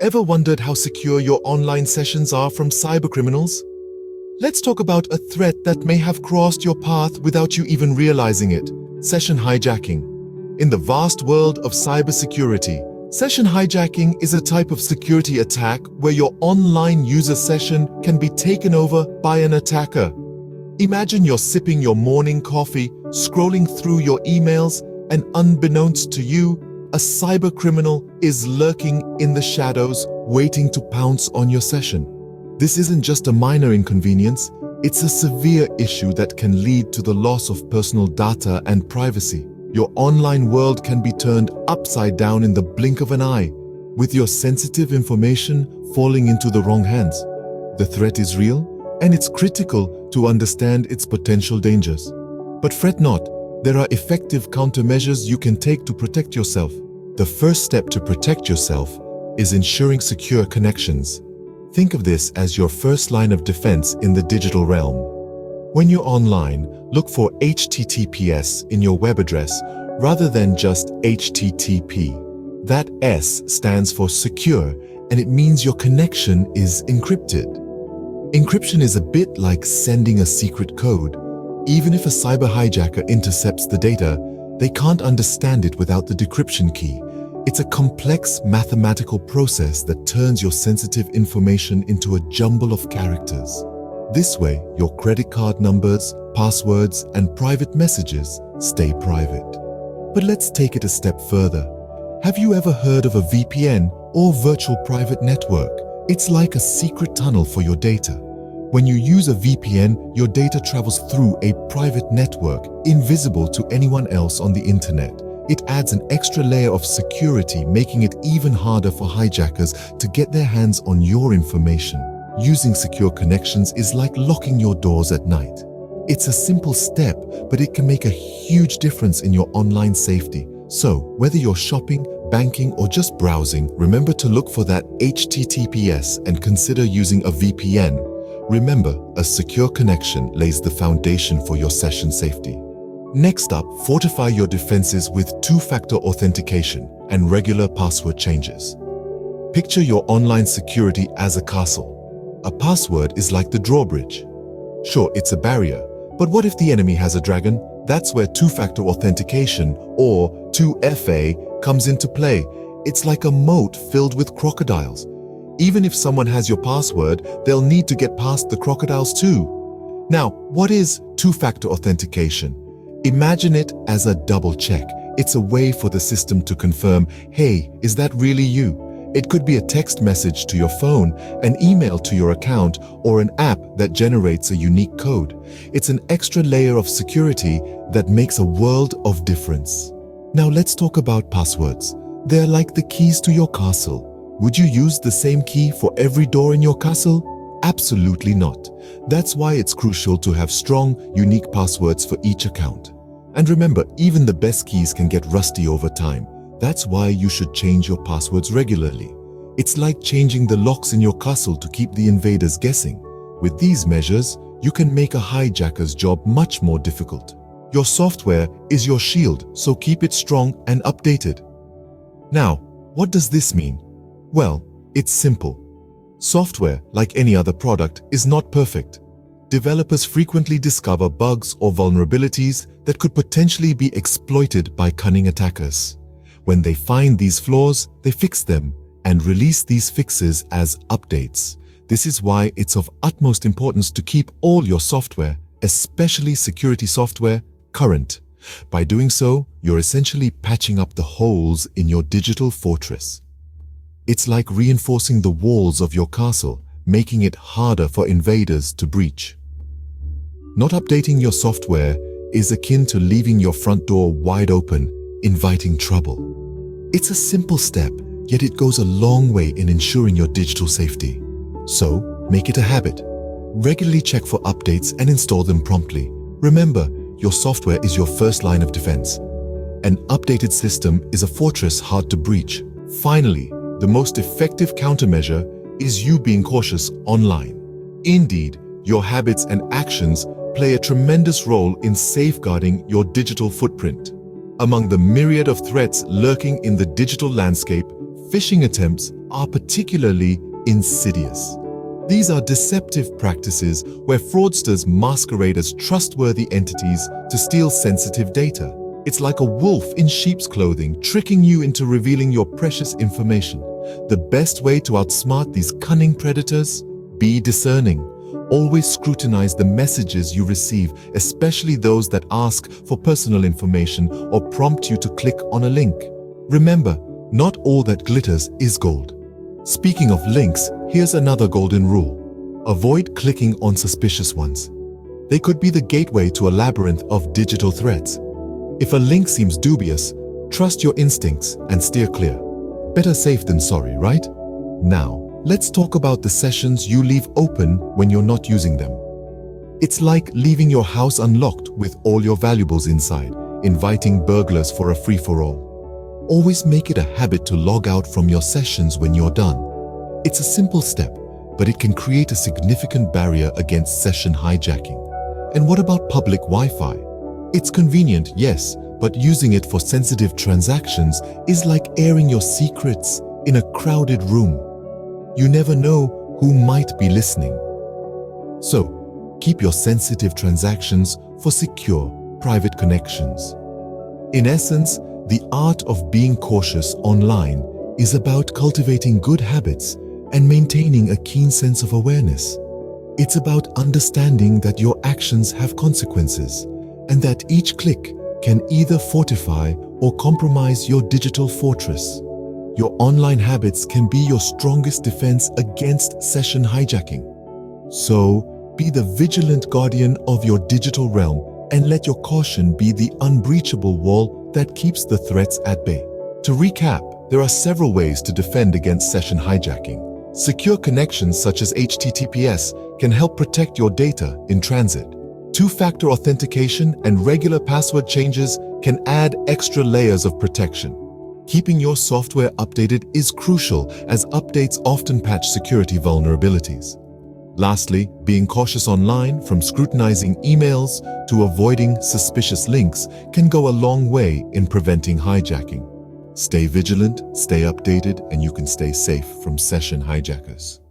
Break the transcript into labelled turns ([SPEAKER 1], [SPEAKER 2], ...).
[SPEAKER 1] Ever wondered how secure your online sessions are from cybercriminals? Let's talk about a threat that may have crossed your path without you even realizing it: session hijacking. In the vast world of cybersecurity, session hijacking is a type of security attack where your online user session can be taken over by an attacker. Imagine you're sipping your morning coffee, scrolling through your emails, and unbeknownst to you, a cybercriminal is lurking in the shadows, waiting to pounce on your session. This isn't just a minor inconvenience, it's a severe issue that can lead to the loss of personal data and privacy. Your online world can be turned upside down in the blink of an eye, with your sensitive information falling into the wrong hands. The threat is real, and it's critical to understand its potential dangers. But fret not, there are effective countermeasures you can take to protect yourself. The first step to protect yourself is ensuring secure connections. Think of this as your first line of defense in the digital realm. When you're online, look for HTTPS in your web address rather than just HTTP. That S stands for secure, and it means your connection is encrypted. Encryption is a bit like sending a secret code. Even if a cyber hijacker intercepts the data, they can't understand it without the decryption key. It's a complex mathematical process that turns your sensitive information into a jumble of characters. This way, your credit card numbers, passwords, and private messages stay private. But let's take it a step further. Have you ever heard of a VPN or virtual private network? It's like a secret tunnel for your data. When you use a VPN, your data travels through a private network, invisible to anyone else on the internet. It adds an extra layer of security, making it even harder for hijackers to get their hands on your information. Using secure connections is like locking your doors at night. It's a simple step, but it can make a huge difference in your online safety. So, whether you're shopping, banking, or just browsing, remember to look for that HTTPS and consider using a VPN. Remember, a secure connection lays the foundation for your session safety. Next up, fortify your defenses with two-factor authentication and regular password changes. Picture your online security as a castle. A password is like the drawbridge. Sure, it's a barrier, but what if the enemy has a dragon? That's where two-factor authentication, or 2FA, comes into play. It's like a moat filled with crocodiles. Even if someone has your password, they'll need to get past the crocodiles too. Now, what is two-factor authentication? Imagine it as a double check. It's a way for the system to confirm, hey, is that really you? It could be a text message to your phone, an email to your account, or an app that generates a unique code. It's an extra layer of security that makes a world of difference. Now let's talk about passwords. They're like the keys to your castle. Would you use the same key for every door in your castle? Absolutely not. That's why it's crucial to have strong, unique passwords for each account. And remember, even the best keys can get rusty over time. That's why you should change your passwords regularly. It's like changing the locks in your castle to keep the invaders guessing. With these measures, you can make a hijacker's job much more difficult. Your software is your shield, so keep it strong and updated. Now, what does this mean? Well, it's simple. Software, like any other product, is not perfect. Developers frequently discover bugs or vulnerabilities that could potentially be exploited by cunning attackers. When they find these flaws, they fix them and release these fixes as updates. This is why it's of utmost importance to keep all your software, especially security software, current. By doing so, you're essentially patching up the holes in your digital fortress. It's like reinforcing the walls of your castle, making it harder for invaders to breach. Not updating your software is akin to leaving your front door wide open, inviting trouble. It's a simple step, yet it goes a long way in ensuring your digital safety. So, make it a habit. Regularly check for updates and install them promptly. Remember, your software is your first line of defense. An updated system is a fortress hard to breach. Finally, the most effective countermeasure is you being cautious online. Indeed, your habits and actions play a tremendous role in safeguarding your digital footprint. Among the myriad of threats lurking in the digital landscape, phishing attempts are particularly insidious. These are deceptive practices where fraudsters masquerade as trustworthy entities to steal sensitive data. It's like a wolf in sheep's clothing, tricking you into revealing your precious information. The best way to outsmart these cunning predators? Be discerning. Always scrutinize the messages you receive, especially those that ask for personal information or prompt you to click on a link. Remember, not all that glitters is gold. Speaking of links, here's another golden rule. Avoid clicking on suspicious ones. They could be the gateway to a labyrinth of digital threats. If a link seems dubious, trust your instincts and steer clear. Better safe than sorry, right? Now, let's talk about the sessions you leave open when you're not using them. It's like leaving your house unlocked with all your valuables inside, inviting burglars for a free-for-all. Always make it a habit to log out from your sessions when you're done. It's a simple step, but it can create a significant barrier against session hijacking. And what about public Wi-Fi? It's convenient, yes, but using it for sensitive transactions is like airing your secrets in a crowded room. You never know who might be listening. So, keep your sensitive transactions for secure, private connections. In essence, the art of being cautious online is about cultivating good habits and maintaining a keen sense of awareness. It's about understanding that your actions have consequences, and that each click can either fortify or compromise your digital fortress. Your online habits can be your strongest defense against session hijacking. So, be the vigilant guardian of your digital realm and let your caution be the unbreachable wall that keeps the threats at bay. To recap, there are several ways to defend against session hijacking. Secure connections such as HTTPS can help protect your data in transit. Two-factor authentication and regular password changes can add extra layers of protection. Keeping your software updated is crucial as updates often patch security vulnerabilities. Lastly, being cautious online, from scrutinizing emails to avoiding suspicious links, can go a long way in preventing hijacking. Stay vigilant, stay updated, and you can stay safe from session hijackers.